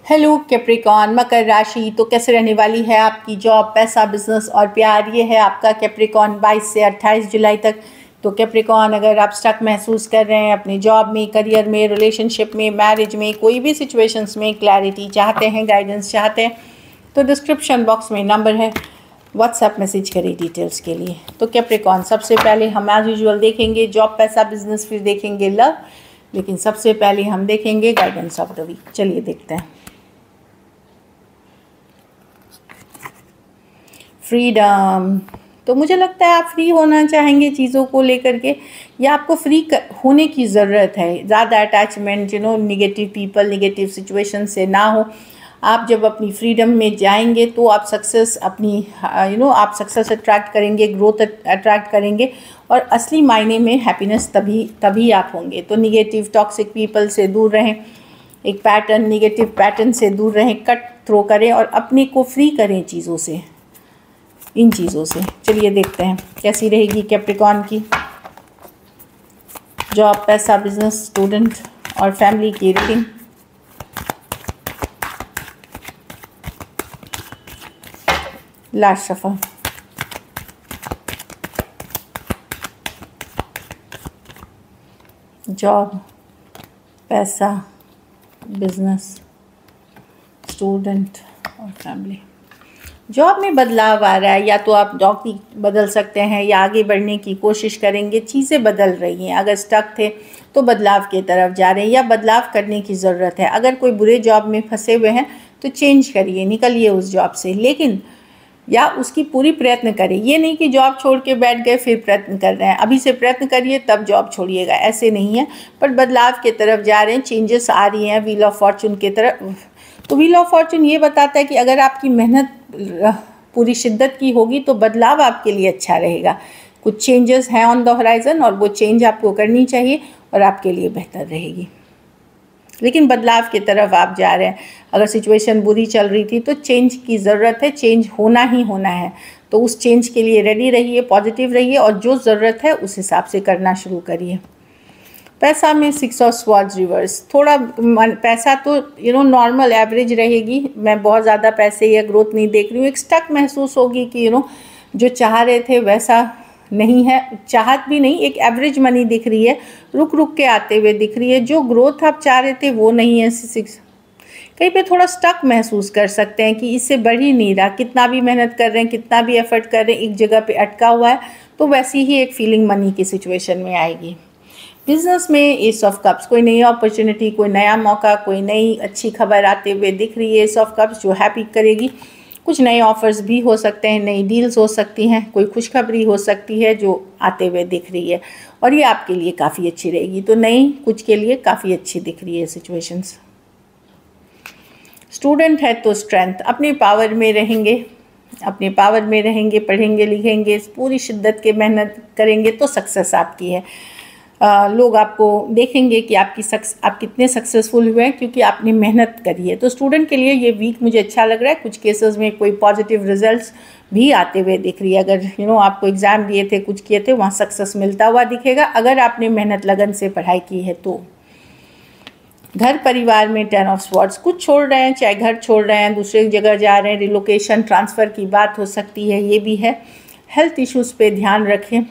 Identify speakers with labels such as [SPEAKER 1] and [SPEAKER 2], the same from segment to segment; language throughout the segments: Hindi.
[SPEAKER 1] हेलो कैप्रिकॉन, मकर राशि। तो कैसे रहने वाली है आपकी जॉब, पैसा, बिजनेस और प्यार। ये है आपका कैप्रिकॉन 22 से 28 जुलाई तक। तो कैप्रिकॉन, अगर आप स्टक महसूस कर रहे हैं अपनी जॉब में, करियर में, रिलेशनशिप में, मैरिज में, कोई भी सिचुएशंस में क्लैरिटी चाहते हैं, गाइडेंस चाहते हैं, तो डिस्क्रिप्शन बॉक्स में नंबर है, व्हाट्सएप मैसेज करें डिटेल्स के लिए। तो कैप्रिकॉन, सबसे पहले हम एज यूजुअल देखेंगे जॉब, पैसा, बिजनेस, फिर देखेंगे लव, लेकिन सबसे पहले हम देखेंगे गाइडेंस ऑफ द वीक। चलिए देखते हैं। फ्रीडम, तो मुझे लगता है आप फ्री होना चाहेंगे चीज़ों को लेकर के, या आपको फ्री होने की ज़रूरत है। ज़्यादा attachment negative people, negative situation से ना हो। आप जब अपनी फ्रीडम में जाएंगे तो आप सक्सेस अपनी आप सक्सेस अट्रैक्ट करेंगे, ग्रोथ अट्रैक्ट करेंगे, और असली मायने में हैप्पीनेस तभी आप होंगे। तो निगेटिव टॉक्सिक पीपल से दूर रहें, एक पैटर्न, निगेटिव पैटर्न से दूर रहें, कट थ्रो करें और अपने को फ्री करें चीज़ों से, इन चीज़ों से। चलिए देखते हैं कैसी रहेगी कैप्रिकॉन की जॉब, पैसा, बिजनेस, स्टूडेंट और फैमिली की रीडिंग। लास्ट सफल। जॉब, पैसा, बिजनेस, स्टूडेंट और फैमिली। जॉब में बदलाव आ रहा है, या तो आप नौकरी बदल सकते हैं या आगे बढ़ने की कोशिश करेंगे। चीज़ें बदल रही हैं, अगर स्टक थे तो बदलाव की तरफ जा रहे हैं या बदलाव करने की ज़रूरत है। अगर कोई बुरे जॉब में फंसे हुए हैं तो चेंज करिए, निकलिए उस जॉब से, लेकिन या उसकी पूरी प्रयत्न करें। ये नहीं कि जॉब छोड़ के बैठ गए फिर प्रयत्न कर रहे हैं, अभी से प्रयत्न करिए तब जॉब छोड़िएगा, ऐसे नहीं है। पर बदलाव की तरफ जा रहे हैं, चेंजेस आ रही हैं व्हील ऑफ फॉर्चून की तरफ। तो व्हील ऑफ फॉर्चून ये बताता है कि अगर आपकी मेहनत पूरी शिद्दत की होगी तो बदलाव आपके लिए अच्छा रहेगा। कुछ चेंजेस हैं ऑन द होराइज़न और वो चेंज आपको करनी चाहिए और आपके लिए बेहतर रहेगी। लेकिन बदलाव की तरफ आप जा रहे हैं। अगर सिचुएशन बुरी चल रही थी तो चेंज की ज़रूरत है, चेंज होना ही होना है। तो उस चेंज के लिए रेडी रहिए, पॉजिटिव रहिए और जो ज़रूरत है उस हिसाब से करना शुरू करिए। पैसा में 6 ऑफ स्वॉर्ड्स रिवर्स। थोड़ा पैसा तो नॉर्मल एवरेज रहेगी, मैं बहुत ज़्यादा पैसे या ग्रोथ नहीं देख रही हूँ। एक स्टक महसूस होगी कि जो चाह रहे थे वैसा नहीं है, चाहत भी नहीं, एक एवरेज मनी दिख रही है, रुक रुक के आते हुए दिख रही है। जो ग्रोथ आप चाह रहे थे वो नहीं है। 6 कहीं पे थोड़ा स्टक महसूस कर सकते हैं कि इससे बढ़ ही नहीं रहा, कितना भी मेहनत कर रहे हैं, कितना भी एफर्ट कर रहे हैं, एक जगह पे अटका हुआ है। तो वैसी ही एक फीलिंग मनी की सिचुएशन में आएगी। बिजनेस में एस ऑफ कप्स, कोई नई अपॉर्चुनिटी, कोई नया मौका, कोई नई अच्छी खबर आते हुए दिख रही है। एस ऑफ कप्स जो हैप्पी करेगी। कुछ नए ऑफर्स भी हो सकते हैं, नई डील्स हो सकती हैं, कोई खुशखबरी हो सकती है जो आते हुए दिख रही है और ये आपके लिए काफ़ी अच्छी रहेगी। तो नई कुछ के लिए काफ़ी अच्छी दिख रही है सिचुएशंस। स्टूडेंट है तो स्ट्रेंथ, अपने पावर में रहेंगे, अपने पावर में रहेंगे, पढ़ेंगे, लिखेंगे, पूरी शिद्दत के मेहनत करेंगे तो सक्सेस आपकी है। लोग आपको देखेंगे कि आप कितने सक्सेसफुल हुए हैं क्योंकि आपने मेहनत करी है। तो स्टूडेंट के लिए ये वीक मुझे अच्छा लग रहा है। कुछ केसेस में कोई पॉजिटिव रिजल्ट्स भी आते हुए दिख रही है। अगर आपको एग्ज़ाम दिए थे, कुछ किए थे, वहाँ सक्सेस मिलता हुआ दिखेगा अगर आपने मेहनत लगन से पढ़ाई की है तो। घर परिवार में 10 ऑफ स्वॉर्ड्स, कुछ छोड़ रहे हैं, चाहे घर छोड़ रहे हैं, दूसरी जगह जा रहे हैं, रिलोकेशन, ट्रांसफ़र की बात हो सकती है, ये भी है। हेल्थ इश्यूज़ पे ध्यान रखें,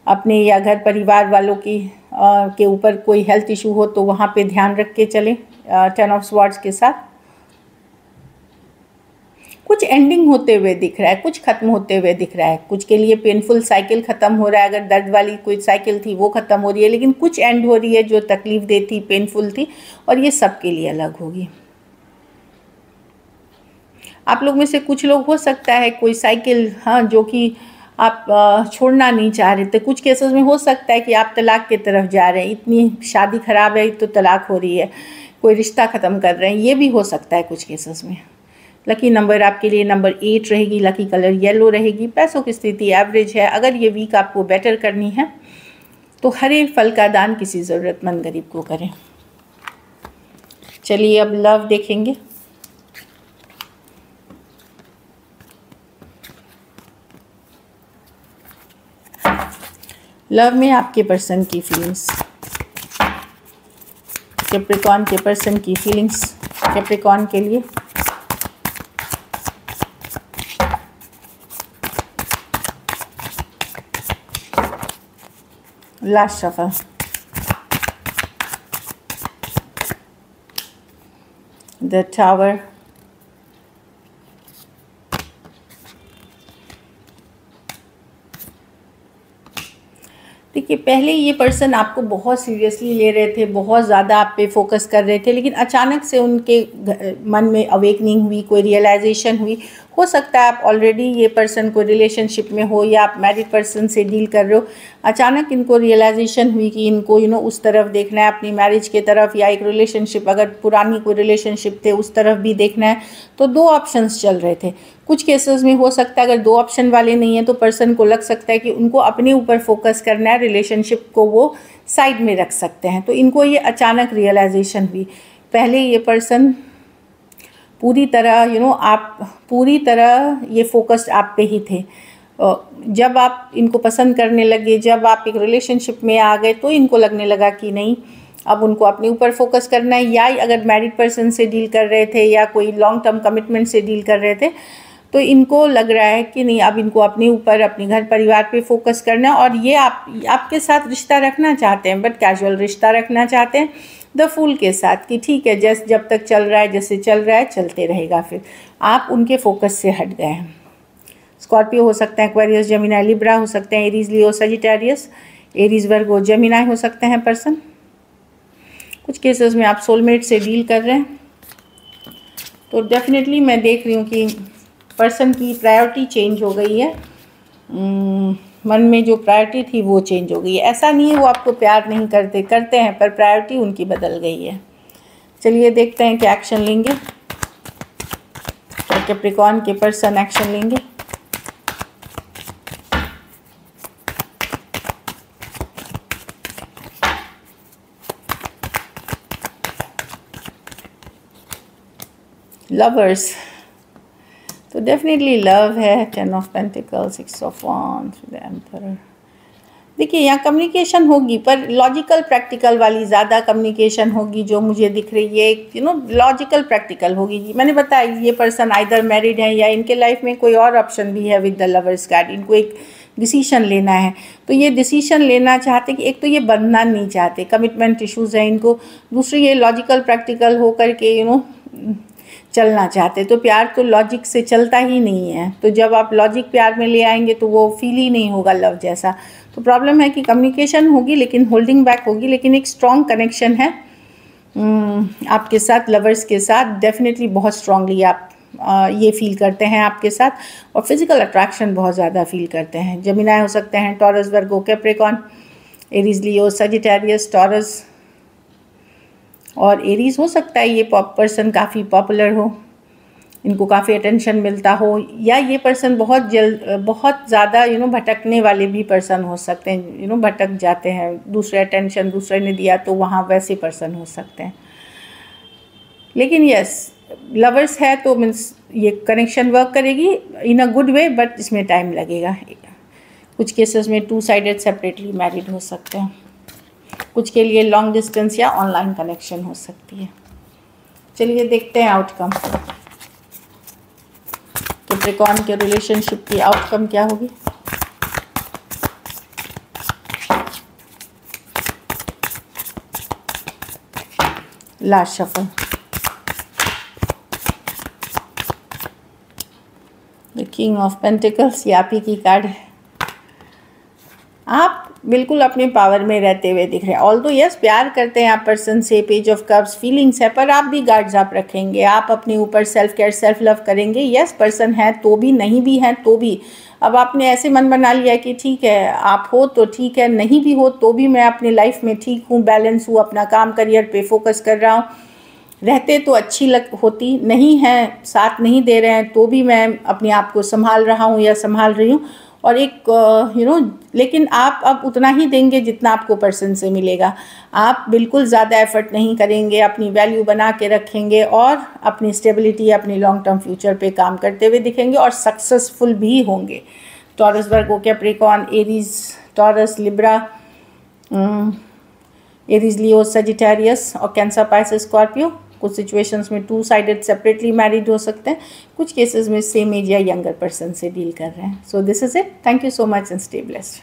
[SPEAKER 1] अपने या घर परिवार वालों की के ऊपर कोई हेल्थ इशू हो तो वहाँ पे ध्यान रख के चलें 10 ऑफ स्वॉर्ड्स के साथ। कुछ एंडिंग होते हुए दिख रहा है, कुछ ख़त्म होते हुए दिख रहा है। कुछ के लिए पेनफुल साइकिल ख़त्म हो रहा है, अगर दर्द वाली कोई साइकिल थी वो ख़त्म हो रही है, लेकिन कुछ एंड हो रही है जो तकलीफ दे थी, पेनफुल थी, और ये सबके लिए अलग होगी। आप लोग में से कुछ लोग हो सकता है कोई साइकिल जो कि आप छोड़ना नहीं चाह रहे थे। कुछ केसेस में हो सकता है कि आप तलाक की तरफ जा रहे हैं, इतनी शादी ख़राब है तो तलाक हो रही है, कोई रिश्ता ख़त्म कर रहे हैं, ये भी हो सकता है कुछ केसेस में। लकी नंबर आपके लिए नंबर 8 रहेगी, लकी कलर येलो रहेगी। पैसों की स्थिति एवरेज है। अगर ये वीक आपको बेटर करनी है तो हरे फल का दान किसी ज़रूरतमंद गरीब को करें। चलिए अब लव देखेंगे। लव में आपके पर्सन की फीलिंग्स, कैप्रिकॉन के पर्सन की फीलिंग्स कैप्रिकॉर्न के लिए। Last shuffle. द टावर, देखिए पहले ये पर्सन आपको बहुत सीरियसली ले रहे थे, बहुत ज़्यादा आप पे फोकस कर रहे थे, लेकिन अचानक से उनके मन में अवेकनिंग हुई, कोई रियलाइजेशन हुई। हो सकता है आप ऑलरेडी ये पर्सन को रिलेशनशिप में हो या आप मैरिड पर्सन से डील कर रहे हो, अचानक इनको रियलाइजेशन हुई कि इनको उस तरफ देखना है, अपनी मैरिज के तरफ, या एक रिलेशनशिप, अगर पुरानी कोई रिलेशनशिप थे उस तरफ भी देखना है। तो दो ऑप्शंस चल रहे थे। कुछ केसेस में हो सकता है अगर दो ऑप्शन वाले नहीं है तो पर्सन को लग सकता है कि उनको अपने ऊपर फोकस करना है, रिलेशनशिप को वो साइड में रख सकते हैं। तो इनको ये अचानक रियलाइजेशन हुई। पहले ये पर्सन पूरी तरह आप पूरी तरह ये फोकस्ड आप पे ही थे। जब आप इनको पसंद करने लगे, जब आप एक रिलेशनशिप में आ गए, तो इनको लगने लगा कि नहीं, अब उनको अपने ऊपर फोकस करना है। या अगर मैरिड पर्सन से डील कर रहे थे या कोई लॉन्ग टर्म कमिटमेंट से डील कर रहे थे, तो इनको लग रहा है कि नहीं, अब इनको अपने ऊपर, अपने घर परिवार पे फोकस करना है। और ये आपके साथ रिश्ता रखना चाहते हैं, बट कैजुअल रिश्ता रखना चाहते हैं द फूल के साथ, कि ठीक है जब तक चल रहा है, जैसे चल रहा है चलते रहेगा। फिर आप उनके फोकस से हट गए हैं। स्कॉर्पियो हो सकते हैं, एक्वेरियस, जेमिनी, लिब्रा हो सकते हैं, एरीज, लियो, सजिटेरियस, एरीज, वर्गो, जेमिनी हो सकते हैं पर्सन। कुछ केसेस में आप सोलमेट से डील कर रहे हैं। तो डेफिनेटली मैं देख रही हूँ कि पर्सन की प्रायोरिटी चेंज हो गई है। मन में जो प्रायोरिटी थी वो चेंज हो गई है। ऐसा नहीं है वो आपको प्यार नहीं करते हैं, पर प्रायोरिटी उनकी बदल गई है। चलिए देखते हैं क्या एक्शन लेंगे, कैप्रिकॉर्न के पर्सन एक्शन लेंगे। लवर्स, तो डेफिनेटली लव है। 10 of pentacles, 6 of wands, the emperor. देखिए यहाँ कम्युनिकेशन होगी, पर लॉजिकल प्रैक्टिकल वाली ज़्यादा कम्युनिकेशन होगी जो मुझे दिख रही है। लॉजिकल प्रैक्टिकल होगी। मैंने बताया ये पर्सन आइदर मैरिड है या इनके लाइफ में कोई और ऑप्शन भी है विद द लवर्स कार्ड। इनको एक डिसीशन लेना है, तो ये डिसीशन लेना चाहते कि एक तो ये बंधना नहीं चाहते, कमिटमेंट इश्यूज़ हैं इनको। दूसरी ये लॉजिकल प्रैक्टिकल होकर के चलना चाहते। तो प्यार तो लॉजिक से चलता ही नहीं है। तो जब आप लॉजिक प्यार में ले आएंगे तो वो फील ही नहीं होगा लव जैसा। तो प्रॉब्लम है कि कम्युनिकेशन होगी लेकिन होल्डिंग बैक होगी, लेकिन एक स्ट्रॉन्ग कनेक्शन है आपके साथ, लवर्स के साथ। डेफिनेटली बहुत स्ट्रांगली आप ये फील करते हैं आपके साथ, और फिजिकल अट्रैक्शन बहुत ज़्यादा फील करते हैं। जेमिनी हो सकते हैं, taurus, Virgo, Capricorn, Aries, Leo, Sagittarius, taurus और एरीज। हो सकता है ये पर्सन काफ़ी पॉपुलर हो, इनको काफ़ी अटेंशन मिलता हो, या ये पर्सन बहुत ज़्यादा भटकने वाले भी पर्सन हो सकते हैं। भटक जाते हैं, दूसरे अटेंशन दूसरे ने दिया तो वहाँ वैसे पर्सन हो सकते हैं। लेकिन यस, लवर्स है तो मीन्स ये कनेक्शन वर्क करेगी इन अ गुड वे, बट इसमें टाइम लगेगा। कुछ केसेस में 2 साइडेड सेपरेटली मैरिड हो सकते हैं, कुछ के लिए लॉन्ग डिस्टेंस या ऑनलाइन कनेक्शन हो सकती है। चलिए देखते हैं आउटकम, कैप्रिकॉर्न के रिलेशनशिप की आउटकम क्या होगी। Last shuffle, the king of pentacles, ये आप ही की कार्ड है। आप बिल्कुल अपने पावर में रहते हुए दिख रहे हैं। ऑल्दो यस, प्यार करते हैं आप पर्सन से, पेज ऑफ कप्स, फीलिंग्स है, पर आप भी गार्ड्स आप रखेंगे, आप अपने ऊपर सेल्फ केयर, सेल्फ लव करेंगे। यस, पर्सन है तो भी, नहीं भी है तो भी। अब आपने ऐसे मन बना लिया कि ठीक है, आप हो तो ठीक है, नहीं भी हो तो भी मैं अपनी लाइफ में ठीक हूँ, बैलेंस हूँ, अपना काम करियर पे फोकस कर रहा हूँ। रहते तो अच्छी होती, नहीं है, साथ नहीं दे रहे हैं तो भी मैं अपने आप को संभाल रहा हूँ या संभाल रही हूँ। और एक लेकिन आप अब उतना ही देंगे जितना आपको पर्सन से मिलेगा। आप बिल्कुल ज़्यादा एफर्ट नहीं करेंगे, अपनी वैल्यू बना के रखेंगे और अपनी स्टेबिलिटी, अपनी लॉन्ग टर्म फ्यूचर पे काम करते हुए दिखेंगे और सक्सेसफुल भी होंगे। Taurus, Virgo, Capricorn, Aries, Taurus, Libra, Aries, Leo, Sagittarius और कैंसर, पाइसेस, स्कॉर्पियो। कुछ सिचुएशंस में 2 साइडेड सेपरेटली मैरिड हो सकते हैं, कुछ केसेस में सेम एज या यंगर पर्सन से डील कर रहे हैं. So this is it. Thank you so much and stay blessed.